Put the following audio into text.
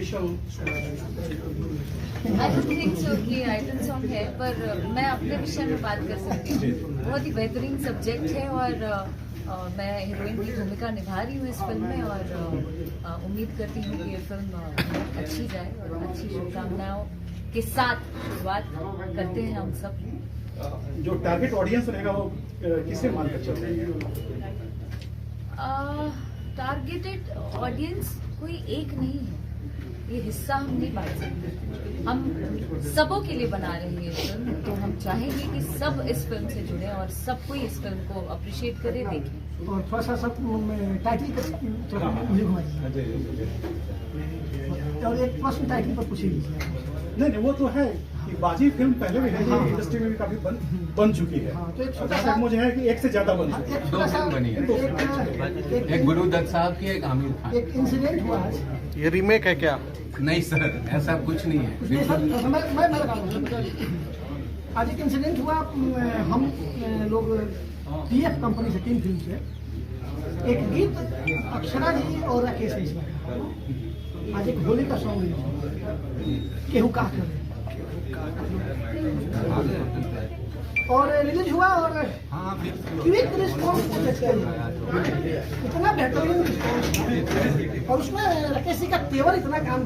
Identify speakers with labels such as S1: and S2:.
S1: Official
S2: I don't think so कि item song है, पर मैं अपने विषय में बात कर सकती हूँ। बहुत ही बेहतरीन सब्जेक्ट है और मैं हीरोइन की भूमिका निभा रही हूँ इस फिल्म में और उम्मीद करती हूँ कि ये फिल्म अच्छी जाए और अच्छी शुभकामनाओं के साथ शुरुआत करते हैं हम सब।
S1: जो टारगेट ऑडियंस रहेगा वो किसे मानकर चल रही है?
S2: टारगेटेड ऑडियंस कोई एक नहीं है, ये हिस्सा हम नहीं बांट सकते। हम सबों के लिए बना रहे हैं ये फिल्म, तो हम चाहेंगे कि सब इस फिल्म से जुड़े और सब कोई इस फिल्म को अप्रिशिएट करे, देखें।
S3: और थोड़ा सा सब टाइटल और एक प्रश्न टाइटल पर पूछे
S1: नहीं वो तो है कि बाजी फिल्म पहले भी है, इंडस्ट्री में भी काफी बन चुकी है। जहाँ तक मुझे है कि एक से ज्यादा बन चुकी है।
S4: 2 फिल्म बनी है, एक गुरु दत्त साहब की, एक आमिर खान।
S3: एक इंसिडेंट हुआ है।
S5: ये रीमेक है क्या?
S4: नहीं सर, ऐसा कुछ नहीं है।
S3: मैं लगा आज एक इंसिडेंट हुआ। हम लोग TF कंपनी से 3 फिल्म से एक गीत अक्षरा जी और राकेश मिश्रा आज एक होली का सॉन्ग केहू का करे और रिलीज हुआ और क्विक रिस्पॉन्स इतना बेहतरीन रिस्पॉन्स और उसमें राकेश जी का तेवर इतना काम